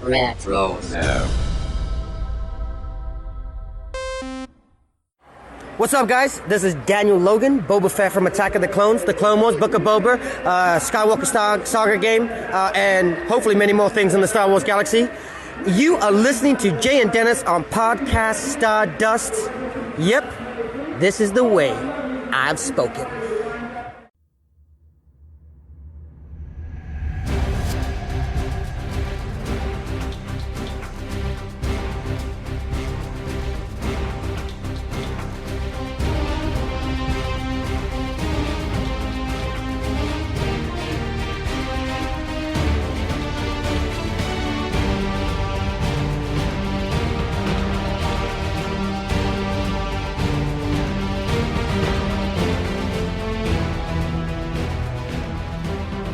Retro. What's up, guys? This is Daniel Logan, Boba Fett from Attack of the Clones, The Clone Wars, Book of Boba, Skywalker Saga game, and hopefully many more things in the Star Wars galaxy. You are listening to Jay and Dennis on Podcast Stardust. Yep, this is the way I've spoken.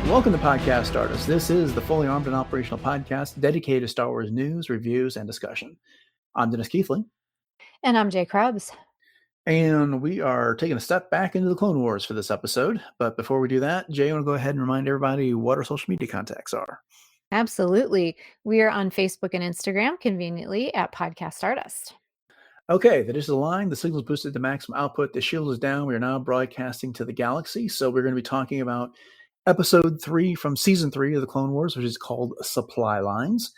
Welcome to Podcast Stardust. This is the fully armed and operational podcast dedicated to Star Wars news, reviews, and discussion. I'm Dennis Keithley. And I'm Jay Krebs. And we are taking a step back into the Clone Wars for this episode. But before we do that, Jay, I want to go ahead and remind everybody what our social media contacts are. Absolutely. We are on Facebook and Instagram, conveniently, at Podcast Stardust. Okay, the dish is aligned. The signal's boosted to maximum output. The shield is down. We are now broadcasting to the galaxy. So we're going to be talking about Episode 3 from Season 3 of the Clone Wars, which is called Supply Lines.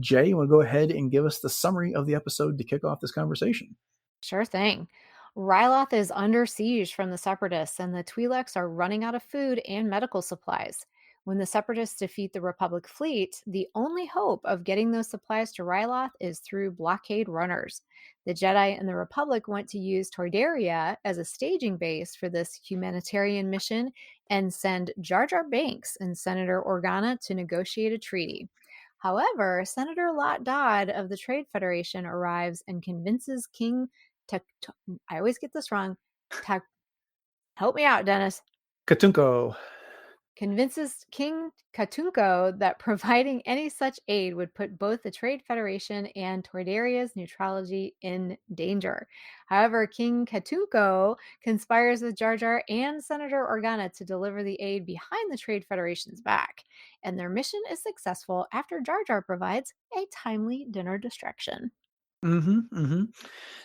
Jay, you want to go ahead and give us the summary of the episode to kick off this conversation? Sure thing. Ryloth is under siege from the Separatists, and the Twi'leks are running out of food and medical supplies. When the Separatists defeat the Republic fleet, the only hope of getting those supplies to Ryloth is through blockade runners. The Jedi and the Republic want to use Toydaria as a staging base for this humanitarian mission and send Jar Binks and Senator Organa to negotiate a treaty. However, Senator Lot Dodd of the Trade Federation arrives and convinces King I always get this wrong. Help me out, Dennis. Katunko. Convinces King Katunko that providing any such aid would put both the Trade Federation and Toydaria's neutrality in danger. However, King Katunko conspires with Jar Jar and Senator Organa to deliver the aid behind the Trade Federation's back, and their mission is successful after Jar Jar provides a timely dinner distraction.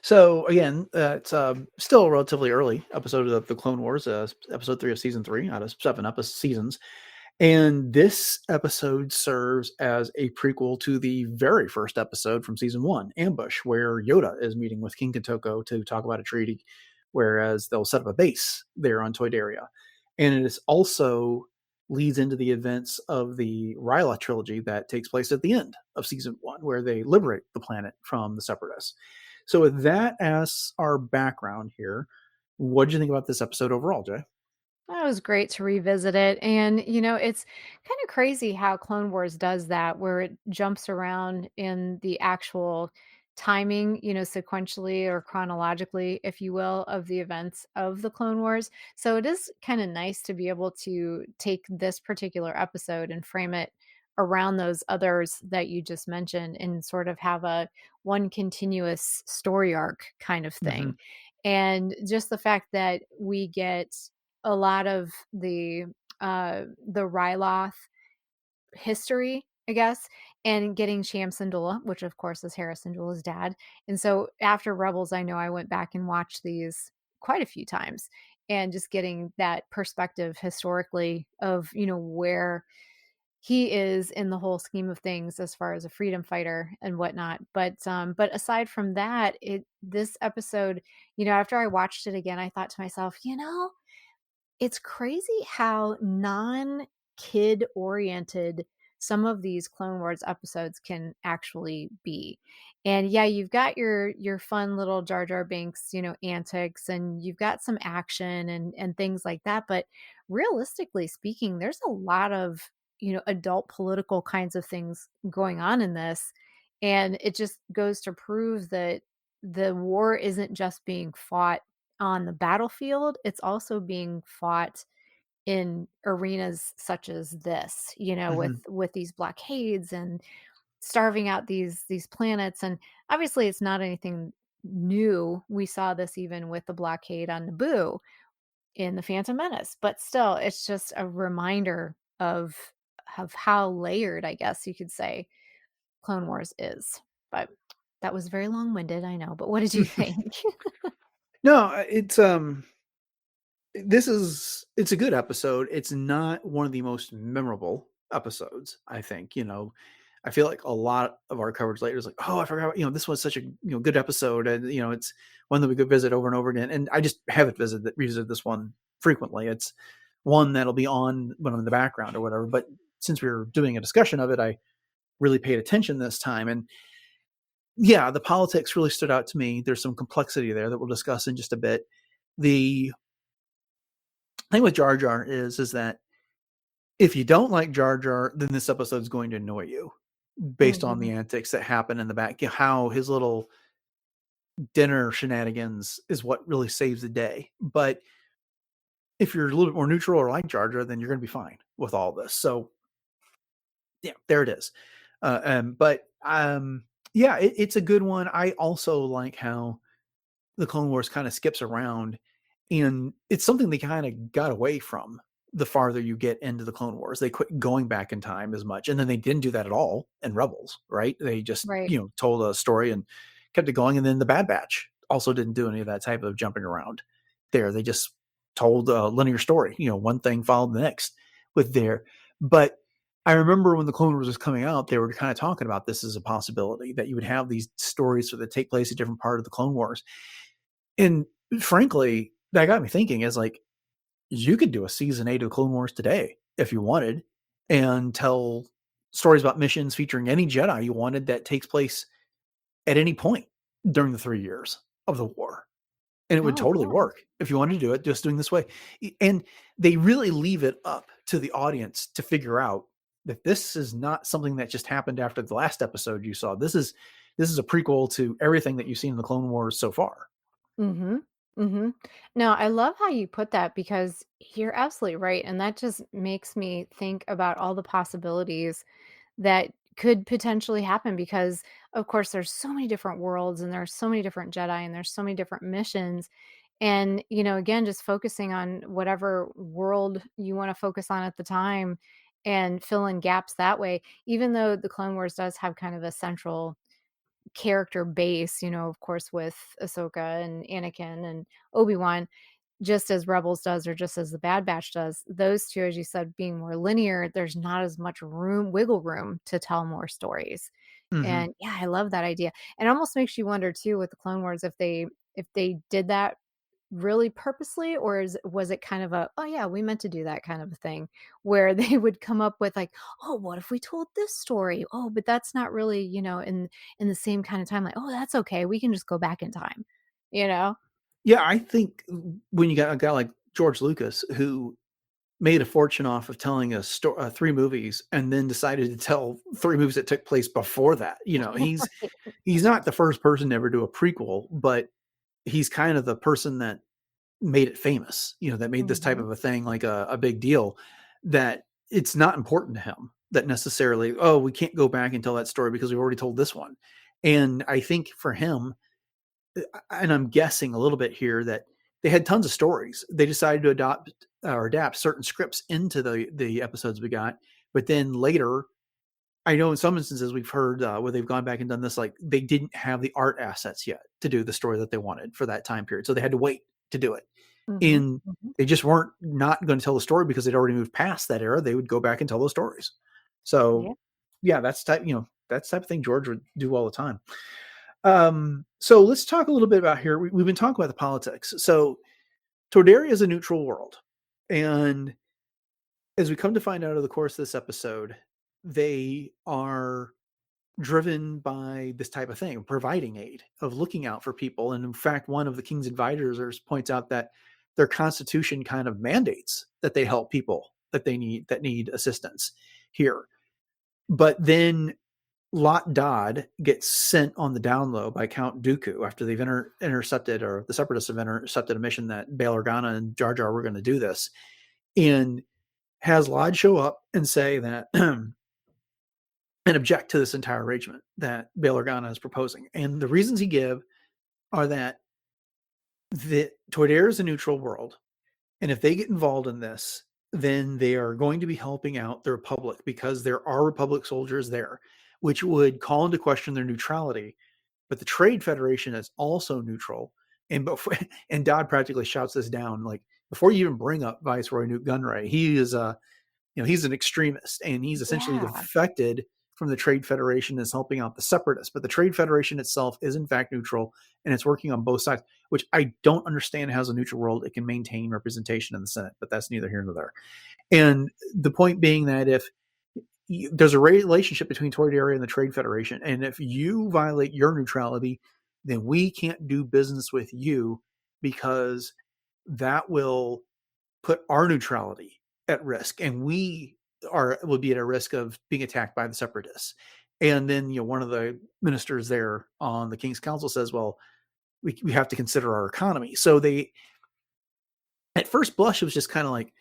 So again, it's still a relatively early episode of the Clone Wars, episode 3 of season 3 out of 7 seasons. And this episode serves as a prequel to the very first episode from season 1, Ambush, where Yoda is meeting with King Kotoko to talk about a treaty, whereas they'll set up a base there on Toydaria. And it is also leads into the events of the Ryloth trilogy that takes place at the end of season 1, where they liberate the planet from the Separatists. So with that as our background here, what did you think about this episode overall, Jay? That was great to revisit it. And, it's kind of crazy how Clone Wars does that, where it jumps around in the actual timing, sequentially or chronologically, if you will, of the events of the Clone Wars. So it is kind of nice to be able to take this particular episode and frame it around those others that you just mentioned and sort of have a one continuous story arc kind of thing. And just the fact that we get a lot of the Ryloth history, I guess, and getting Sham Syndulla, which of course is Hera Syndulla's dad. And so after Rebels, I know I went back and watched these quite a few times and just getting that perspective historically of, where he is in the whole scheme of things as far as a freedom fighter and whatnot. But aside from that, this episode, after I watched it again, I thought to myself, it's crazy how non-kid oriented some of these Clone Wars episodes can actually be. And yeah, you've got your fun little Jar Binks, antics, and you've got some action and things like that. But realistically speaking, there's a lot of, adult political kinds of things going on in this. And it just goes to prove that the war isn't just being fought on the battlefield, it's also being fought in arenas such as this, with these blockades and starving out these planets. And obviously it's not anything new. We saw this even with the blockade on Naboo in the Phantom Menace, but still it's just a reminder of how layered, I guess you could say, Clone Wars is. But that was very long-winded, I know. But what did you think? No, it's it's a good episode. It's not one of the most memorable episodes, I think. I feel like a lot of our coverage later is like, oh, I forgot, this was such a good episode, and it's one that we could visit over and over again. And I just haven't revisited this one frequently. It's one that'll be on when I'm in the background or whatever. But since we were doing a discussion of it, I really paid attention this time. And yeah, the politics really stood out to me. There's some complexity there that we'll discuss in just a bit. The thing with Jar Jar is that if you don't like Jar Jar, then this episode is going to annoy you based on the antics that happen in the back. How his little dinner shenanigans is what really saves the day. But if you're a little bit more neutral or like Jar Jar, then you're going to be fine with all this. So yeah, there it is. It's a good one. I also like how the Clone Wars kind of skips around, and it's something they kind of got away from the farther you get into the Clone Wars. They quit going back in time as much, and then they didn't do that at all in Rebels, right? They just Right. Told a story and kept it going. And then the Bad Batch also didn't do any of that type of jumping around there. They just told a linear story, one thing followed the next with there. But I remember when the Clone Wars was coming out, they were kind of talking about this as a possibility, that you would have these stories that take place at different part of the Clone Wars. And frankly, that got me thinking, is like, you could do a season 8 of Clone Wars today if you wanted, and tell stories about missions featuring any Jedi you wanted that takes place at any point during the 3 years of the war. And it would Oh, totally cool. work if you wanted to do it just doing this way. And they really leave it up to the audience to figure out that this is not something that just happened after the last episode you saw. This is a prequel to everything that you've seen in the Clone Wars so far. Mhm. Mhm. No, I love how you put that because you're absolutely right, and that just makes me think about all the possibilities that could potentially happen because of course there's so many different worlds and there's so many different Jedi and there's so many different missions. And again, just focusing on whatever world you want to focus on at the time and fill in gaps that way, even though the Clone Wars does have kind of a central character base, of course, with Ahsoka and Anakin and Obi-Wan, just as Rebels does or just as the Bad Batch does. Those two, as you said, being more linear, there's not as much wiggle room to tell more stories. Mm-hmm. And yeah, I love that idea. And it almost makes you wonder too with the Clone Wars if they did that really purposely, or was it kind of a, oh yeah, we meant to do that kind of a thing, where they would come up with like, oh, what if we told this story, oh, but that's not really in the same kind of time, like, oh, that's okay, we can just go back in time you know Yeah, I think when you got a guy like George Lucas, who made a fortune off of telling 3 movies and then decided to tell 3 movies that took place before that. He's not the first person to ever do a prequel, but he's kind of the person that made it famous, that made this type Mhm. of a thing like a big deal, that it's not important to him that necessarily, oh, we can't go back and tell that story because we've already told this one. And I think for him, and I'm guessing a little bit here, that they had tons of stories. They decided to adopt or adapt certain scripts into the episodes we got, but then later, I know in some instances we've heard where they've gone back and done this, like they didn't have the art assets yet to do the story that they wanted for that time period, so they had to wait to do it. Mhm. And Mhm. they just weren't not going to tell the story because they'd already moved past that era. They would go back and tell those stories. So Yeah. yeah, that's the type of thing George would do all the time. So let's talk a little bit about here. We've been talking about the politics. So Toydaria is a neutral world. And as we come to find out over the course of this episode, they are driven by this type of thing, providing aid, of looking out for people. And in fact, one of the king's advisors points out that their constitution kind of mandates that they help people that need assistance here. But then Lot Dodd gets sent on the down low by Count Dooku after they've intercepted, or the Separatists have intercepted a mission that Bail Organa and Jar Jar were going to do this, and has Lod show up and say that and object to this entire arrangement that Bail Organa is proposing. And the reasons he give are that the Toydaria is a neutral world, and if they get involved in this, then they are going to be helping out the Republic because there are Republic soldiers there. which would call into question their neutrality. But the Trade Federation is also neutral. And before, and Dodd practically shouts this down, like, before you even bring up Viceroy Nute Gunray, he is he's an extremist, and he's essentially Yeah. defected from the Trade Federation, is helping out the separatists. But the Trade Federation itself is in fact neutral, and it's working on both sides, which I don't understand how as a neutral world it can maintain representation in the Senate, but that's neither here nor there. And the point being that if there's a relationship between Toydarian and the Trade Federation, and if you violate your neutrality, then we can't do business with you, because that will put our neutrality at risk, and we will be at a risk of being attacked by the separatists. And then one of the ministers there on the King's Council says, well, we have to consider our economy. So they, at first blush, it was just kind of like,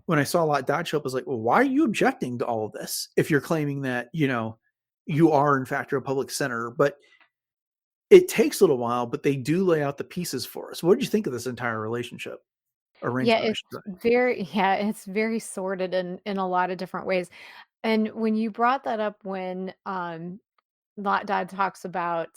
when I saw a lot Dodd show up, I was like, well, why are you objecting to all of this if you're claiming that you are in fact a Republic senator? But it takes a little while, but they do lay out the pieces for us. What did you think of this entire relationship? Yeah, Arrangement, I should say. it's very sordid in a lot of different ways. And when you brought that up, when Lot Dad talks about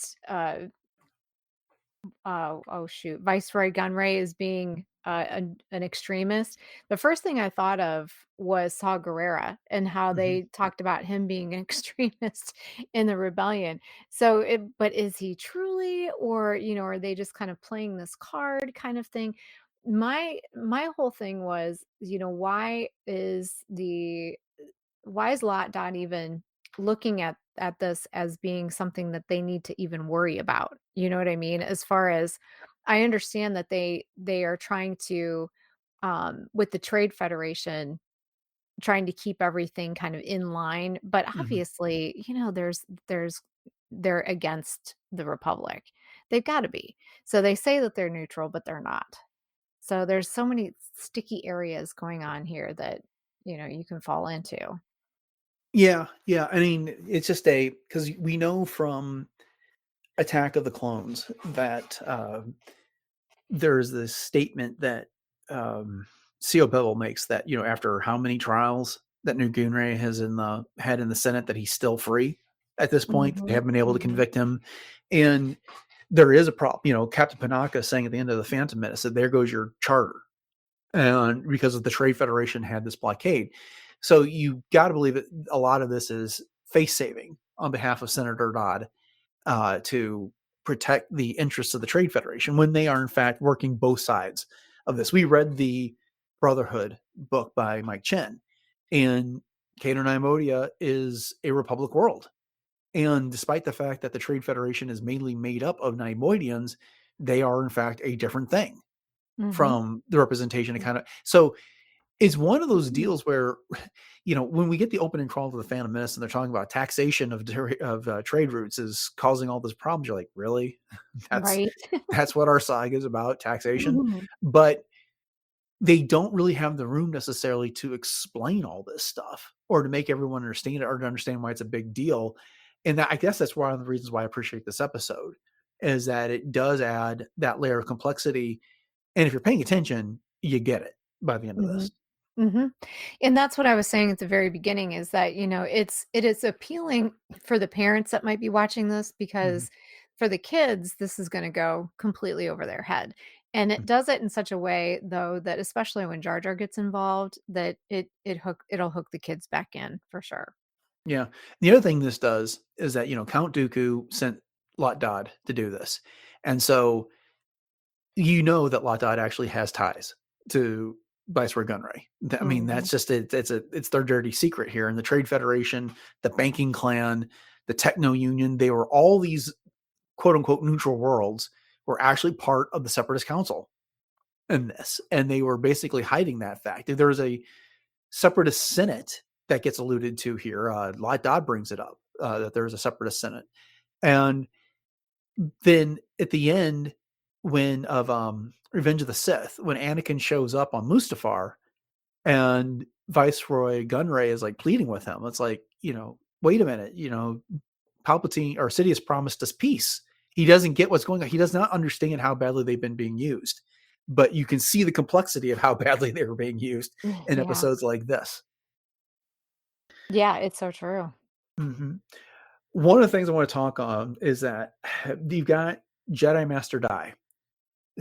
oh shoot, Viceroy Gunray as being an extremist, the first thing I thought of was Saw Gerrera and how Mhm. they talked about him being an extremist in the rebellion. So, but is he truly, or are they just kind of playing this card kind of thing? My whole thing was, why is Lot Dot even looking at this as being something that they need to even worry about? You know what I mean? As far as I understand that they are trying to with the trade federation trying to keep everything kind of in line, but Mhm. obviously, there's they're against the republic. They've got to be. So they say that they're neutral, but they're not. So there's so many sticky areas going on here that you can fall into. Yeah, yeah. I mean, it's just because we know from Attack of the Clones that there's this statement that um, Co. Bevel makes that after how many trials that Nute Gunray has had in the Senate, that he's still free at this point. They Mhm, haven't been able to mhm. convict him, and there is a problem. Captain Panaka saying at the end of the Phantom Menace that there goes your charter, and because of the Trade Federation had this blockade. So you got to believe that a lot of this is face saving on behalf of Senator Dodd to protect the interests of the Trade Federation when they are in fact working both sides of this. We read the Brotherhood book by Mike Chen, and Cato Neimoidia is a Republic world. And despite the fact that the Trade Federation is mainly made up of Neimoidians, they are in fact a different thing Mhm. from the representation. It kind of so it's one of those deals where, when we get the opening crawl to the Phantom Menace and they're talking about taxation of trade routes is causing all this problems, you're like, really? that's Right. that's what our saga is about, taxation. Mhm. But they don't really have the room necessarily to explain all this stuff or to make everyone understand it or to understand why it's a big deal. And I guess that's one of the reasons why I appreciate this episode, is that it does add that layer of complexity. And if you're paying attention, you get it by the end of Mhm. this. Mhm. And that's what I was saying at the very beginning is that, it is appealing for the parents that might be watching this Mhm. because for the kids, this is going to go completely over their head. And it does it in such a way though that especially when Jar Jar gets involved, that it'll hook the kids back in for sure. Yeah. The other thing this does is that, Count Dooku sent Lot Dodd to do this. And so that Lot Dodd actually has ties to Viceroy Gunray. I mean, Mhm. that's just it's their dirty secret here. And the Trade Federation, the banking clan, the Techno Union, they were all these quote unquote neutral worlds were actually part of the Separatist Council in this. And they were basically hiding that fact. There was a Separatist Senate that gets alluded to here. Lot Dodd brings it up that there's a Separatist Senate, and then at the end, when of Revenge of the Sith, when Anakin shows up on Mustafar, and Viceroy Gunray is like pleading with him, it's like wait a minute, Palpatine or Sidious promised us peace. He doesn't get what's going on. He does not understand how badly they've been being used. But you can see the complexity of how badly they were being used in Yeah. episodes like this. Yeah, it's so true. Mhm. One of the things I want to talk on is that you've got Jedi Master Dai,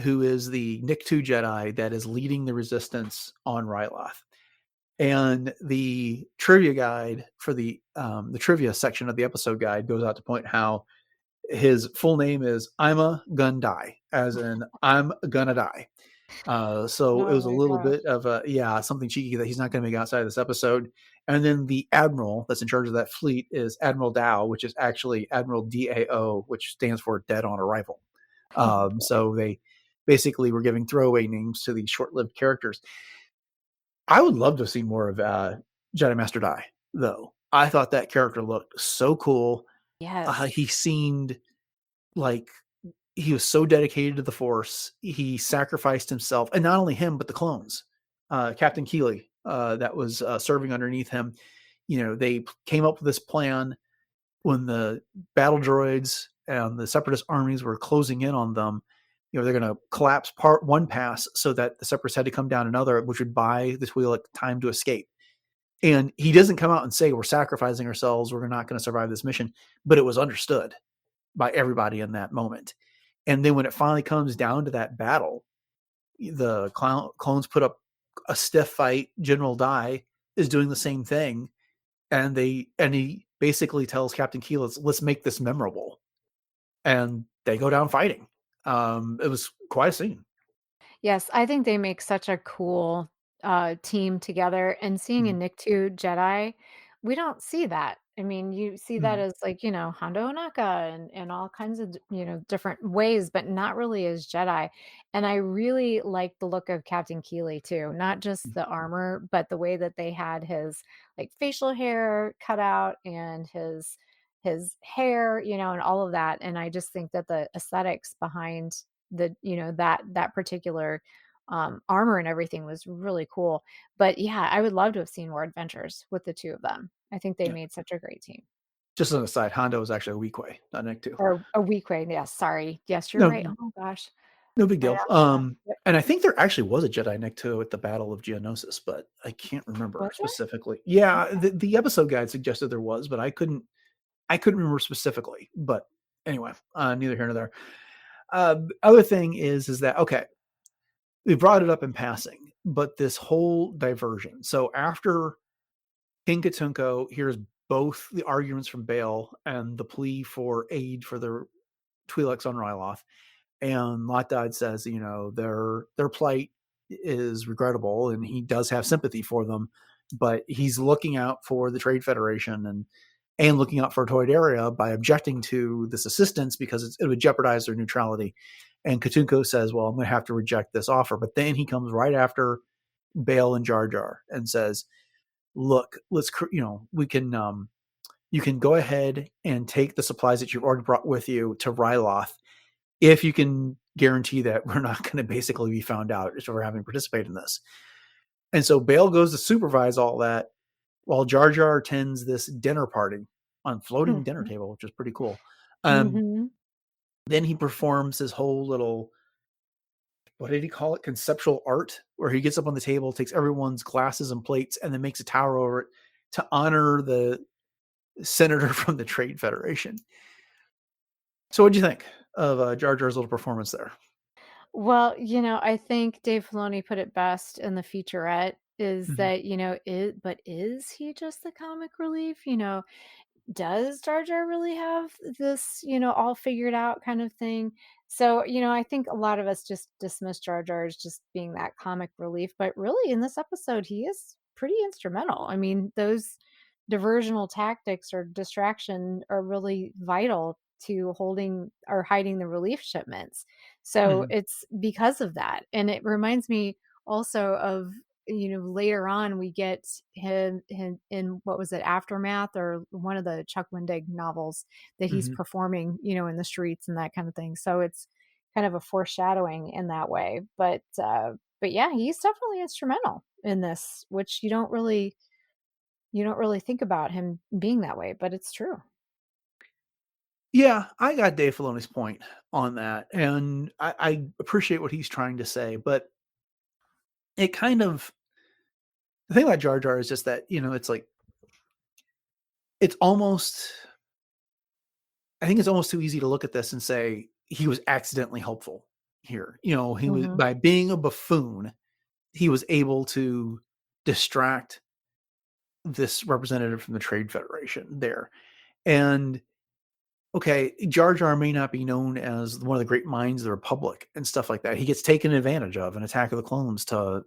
who is the Nick-2 Jedi that is leading the resistance on Ryloth. And the trivia guide for the trivia section of the episode guide goes out to point how his full name is Ima-Gun Die, as in I'm gonna die. So it Oh was a my little gosh. bit of something cheeky that he's not going to make outside of this episode. And then the admiral that's in charge of that fleet is Admiral Dow, which is actually Admiral DAO, which stands for Dead on Arrival. Oh boy. So they basically were giving throwaway names to these short-lived characters. I would love to have seen more of Jedi Master Dai, though. I thought that character looked so cool. Yes. He seemed like he was so dedicated to the Force. He sacrificed himself, and not only him, but the clones. Captain Keeley, that was serving underneath him. They came up with this plan when the battle droids and the Separatist armies were closing in on them. They're going to collapse one pass so that the Separatists had to come down another, which would buy the Twi'lek time to escape. And he doesn't come out and say, we're sacrificing ourselves, we're not going to survive this mission. But it was understood by everybody in that moment. And then when it finally comes down to that battle, the clones put up a stiff fight. General Dai is doing the same thing. And he basically tells Captain Keel, let's make this memorable. And they go down fighting. It was quite a scene. Yes, I think they make such a cool team together. And seeing a Mhm. Nick-2 Jedi, we don't see that. I mean, you see that Mhm. as like, Hondo Ohnaka and all kinds of, different ways, but not really as Jedi. And I really like the look of Captain Keeley too, not just the armor, but the way that they had his like facial hair cut out and his hair, and all of that. And I just think that the aesthetics behind that particular armor and everything was really cool. But yeah, I would love to have seen more adventures with the two of them. I think they Yeah. made such a great team. Just an aside, Hondo was actually a weak way, not Nick too. Or a week way. Yes, sorry. Yes, you're right. No, Oh my gosh. no big Right deal. after that. Yep. And I think there actually was a Jedi Nick too at the Battle of Geonosis, but I can't remember Was there? specifically. Yeah, Okay. the episode guide suggested there was, but I couldn't remember specifically. But anyway, neither here nor there. Other thing is that okay, we brought it up in passing, but this whole diversion. So after King Katunko hears both the arguments from Bail and the plea for aid for the Twi'leks on Ryloth, and Lotdide says, their plight is regrettable, and he does have sympathy for them, but he's looking out for the Trade Federation and looking out for Toydaria by objecting to this assistance because it would jeopardize their neutrality. And Katunko says, well, I'm going to have to reject this offer. But then he comes right after Bail and Jar Jar and says, look, we can, you can go ahead and take the supplies that you've already brought with you to Ryloth if you can guarantee that we're not going to basically be found out if we're having participated in this. And so Bail goes to supervise all that while Jar Jar attends this dinner party on floating dinner Mhm. table, which is pretty cool. Um, Mhm. then he performs his whole little, what did he call it? Conceptual art, where he gets up on the table, takes everyone's glasses and plates, and then makes a tower over it to honor the senator from the Trade Federation. So, what do you think of Jar Jar's little performance there? Well, I think Dave Filoni put it best in the featurette is Mhm. that, is he just the comic relief? Does Jar Jar really have this, all figured out kind of thing? So, I think a lot of us just dismiss Jar Jar as just being that comic relief, but really in this episode, he is pretty instrumental. I mean, those diversional tactics or distraction are really vital to holding or hiding the relief shipments. So Mhm. it's because of that. And it reminds me also of later on we get him in what was it, Aftermath, or one of the Chuck Wendig novels that he's Mhm. performing, in the streets and that kind of thing. So it's kind of a foreshadowing in that way. But yeah, he's definitely instrumental in this, which you don't really think about him being that way, but it's true. Yeah, I got Dave Filoni's point on that, and I appreciate what he's trying to say, but it kind of the thing about Jar Jar is just that it's like it's almost I think it's almost too easy to look at this and say he was accidentally helpful here. You know, he was, by being a buffoon, he was able to distract this representative from the Trade Federation there. And okay, Jar Jar may not be known as one of the great minds of the Republic and stuff like that. He gets taken advantage of in Attack of the Clones to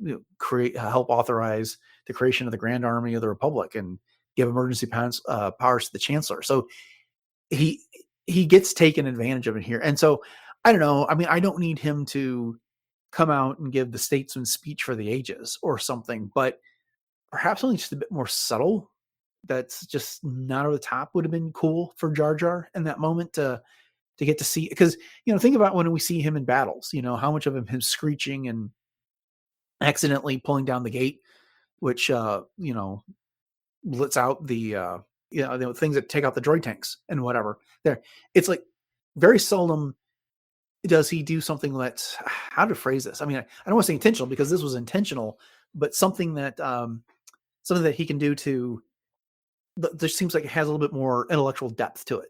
help authorize the creation of the Grand Army of the Republic and give emergency powers to the Chancellor. So he gets taken advantage of it here. And so I don't know. I mean, I don't need him to come out and give the statesman's speech for the ages or something, but perhaps something just a bit more subtle that's just not over the top would have been cool for Jar Jar in that moment to get to see. Because, you know, think about when we see him in battles, you know, how much of him screeching and accidentally pulling down the gate, which, you know, lets out the things that take out the droid tanks and whatever there. It's like very seldom does he do something that's, how to phrase this? I mean, I don't want to say intentional because this was intentional, but something that he can do to, there seems like it has a little bit more intellectual depth to it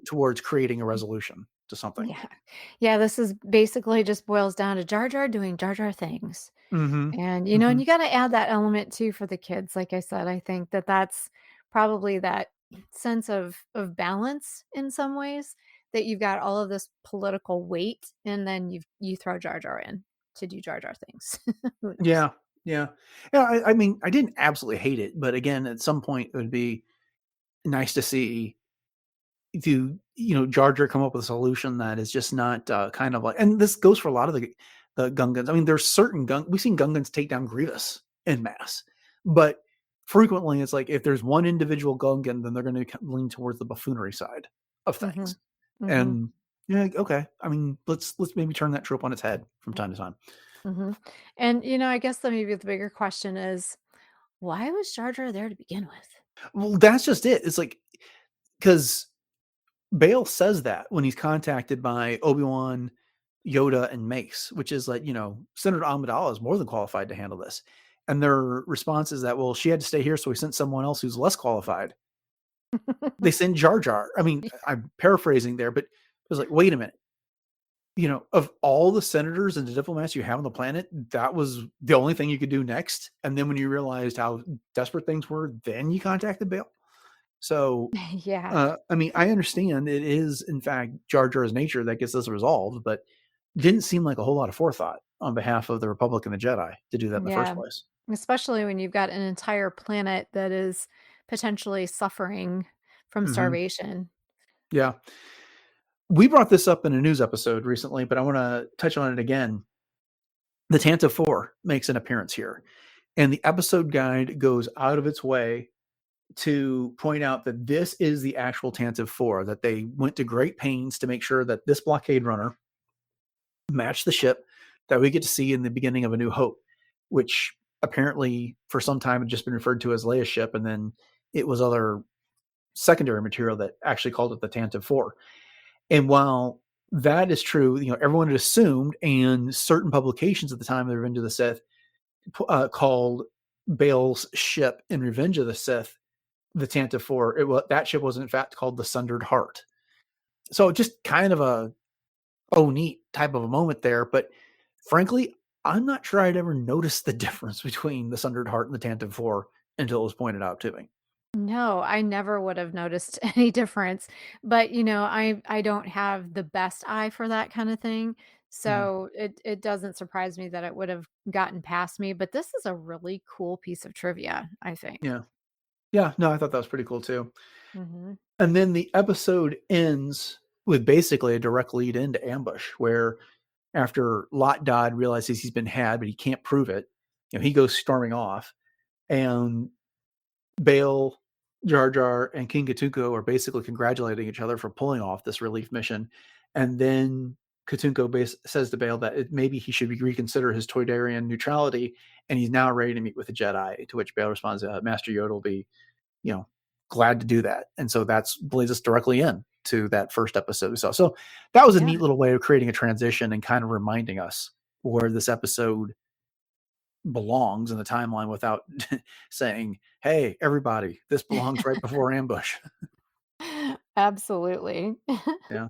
towards creating a resolution to something. Yeah. This is basically just boils down to Jar Jar doing Jar Jar things. Mm-hmm. And, you know, and you got to add that element too for the kids. Like I said, I think that that's probably that sense of balance in some ways, that you've got all of this political weight and then you throw Jar Jar in to do Jar Jar things. Who knows? Yeah. I mean, I didn't absolutely hate it, but again, at some point it would be nice to see Jar Jar come up with a solution that is just not kind of like, and this goes for a lot of the Gungans. I mean, there's certain we've seen Gungans take down Grievous en masse, but frequently it's like if there's one individual Gungan, then they're going to lean towards the buffoonery side of things. And okay, I mean, let's maybe turn that trope on its head from time to time. And you know, I guess maybe the bigger question is, why was Jar Jar there to begin with? Well, that's just it. It's like, because Bale says that when he's contacted by Obi-Wan, Yoda, and Mace, which is like, Senator Amidala is more than qualified to handle this. And their response is that, well, she had to stay here, so we sent someone else who's less qualified. They send Jar Jar. I mean, I'm paraphrasing there, but it was like, wait a minute. Of all the senators and the diplomats you have on the planet, that was the only thing you could do next. And then when you realized how desperate things were, then you contacted Bale. So, Yeah. I mean, I understand it is, in fact, Jar Jar's nature that gets this resolved, but it didn't seem like a whole lot of forethought on behalf of the Republic and the Jedi to do that in the first place. Especially when you've got an entire planet that is potentially suffering from starvation. Yeah. We brought this up in a news episode recently, but I want to touch on it again. The Tantive 4 makes an appearance here, and the episode guide goes out of its way to point out that this is the actual Tantive 4, that they went to great pains to make sure that this blockade runner matched the ship that we get to see in the beginning of A New Hope, which apparently for some time had just been referred to as Leia's ship, and then it was other secondary material that actually called it the Tantive 4. And while that is true, everyone had assumed, and certain publications at the time of the Revenge of the Sith called Bale's ship in Revenge of the Sith the Tantive 4. That ship was in fact called the Sundered Heart. So just kind of a neat type of a moment there. But frankly, I'm not sure I'd ever noticed the difference between the Sundered Heart and the Tantive 4 until it was pointed out to me. No, I never would have noticed any difference. But, I don't have the best eye for that kind of thing. So it doesn't surprise me that it would have gotten past me. But this is a really cool piece of trivia, I think. Yeah, no, I thought that was pretty cool too. Mm-hmm. And then the episode ends with basically a direct lead into Ambush, where after Lot Dodd realizes he's been had, but he can't prove it, he goes storming off, and Bale, Jar Jar, and King Katunko are basically congratulating each other for pulling off this relief mission. And then Katunko says to Bale that maybe he should reconsider his Toydarian neutrality, and he's now ready to meet with the Jedi. To which Bale responds, "Master Yoda will be, glad to do that." And so that's leads us directly in to that first episode we saw. So that was a neat little way of creating a transition and kind of reminding us where this episode belongs in the timeline without saying, "Hey, everybody, this belongs right before Ambush." Absolutely. Yeah.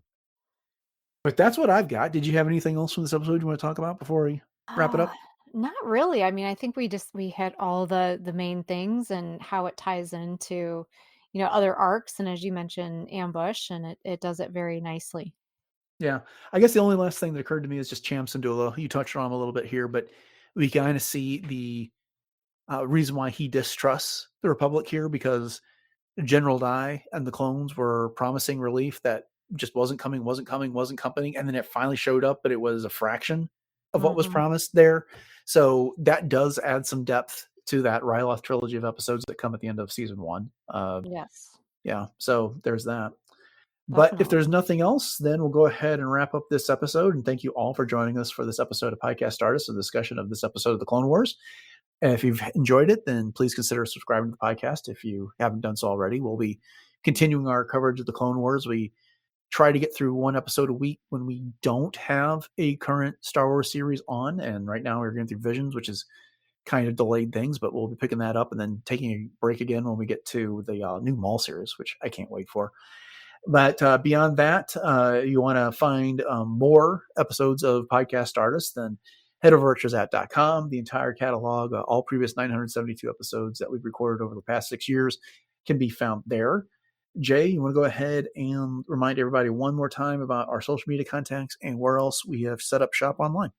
But that's what I've got. Did you have anything else from this episode you want to talk about before we wrap it Oh, up? not really. I mean, I think we hit all the main things and how it ties into, other arcs, and as you mentioned, Ambush, and it does it very nicely. Yeah. I guess the only last thing that occurred to me is just Cham Syndulla. You touched on him a little bit here, but we kind of see the reason why he distrusts the Republic here, because General Dai and the clones were promising relief that just wasn't coming. And then it finally showed up, but it was a fraction of what was Mhm. promised there. So that does add some depth to that Ryloth trilogy of episodes that come at the end of season 1. Yes, Yeah. So there's that. But if definitely. there's nothing else, then we'll go ahead and wrap up this episode. And thank you all for joining us for this episode of Podcast Stardust, a discussion of this episode of the Clone Wars. And if you've enjoyed it, then please consider subscribing to the podcast if you haven't done so already. We'll be continuing our coverage of the Clone Wars. We try to get through one episode a week when we don't have a current Star Wars series on. And right now we're going through Visions, which is kind of delayed things, but we'll be picking that up and then taking a break again when we get to the new Maul series, which I can't wait for. But beyond that, you want to find more episodes of Podcast Stardust, then head over to Shazat.com. The entire catalog, all previous 972 episodes that we've recorded over the past 6 years can be found there. Jay, you want to go ahead and remind everybody one more time about our social media contacts and where else we have set up shop online?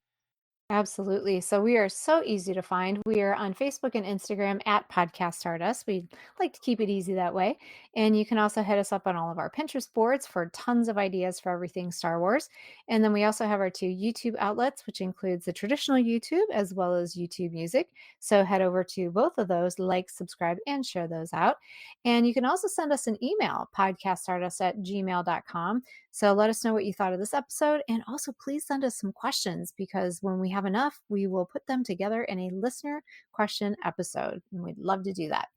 Absolutely. So we are so easy to find. We are on Facebook and Instagram at Podcast Stardust. We like to keep it easy that way. And you can also hit us up on all of our Pinterest boards for tons of ideas for everything Star Wars. And then we also have our 2 YouTube outlets, which includes the traditional YouTube as well as YouTube Music. So head over to both of those, like, subscribe, and share those out. And you can also send us an email, podcaststardust@gmail.com. So let us know what you thought of this episode. And also, please send us some questions, because when we have enough, we will put them together in a listener question episode. And we'd love to do that.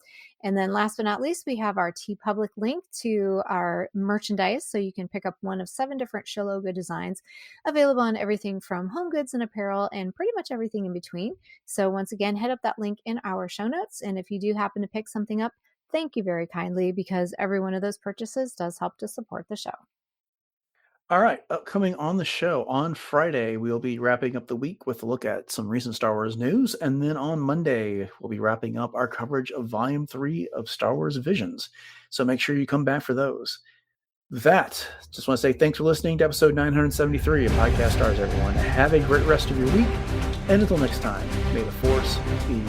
And then last but not least, we have our TeePublic link to our merchandise. So you can pick up one of 7 different show logo designs available on everything from home goods and apparel and pretty much everything in between. So once again, head up that link in our show notes. And if you do happen to pick something up, thank you very kindly, because every one of those purchases does help to support the show. All right, upcoming on the show on Friday, we'll be wrapping up the week with a look at some recent Star Wars news. And then on Monday, we'll be wrapping up our coverage of Volume 3 of Star Wars Visions. So make sure you come back for those. With that, just want to say thanks for listening to episode 973 of Podcast Stars, everyone. Have a great rest of your week. And until next time, may the Force be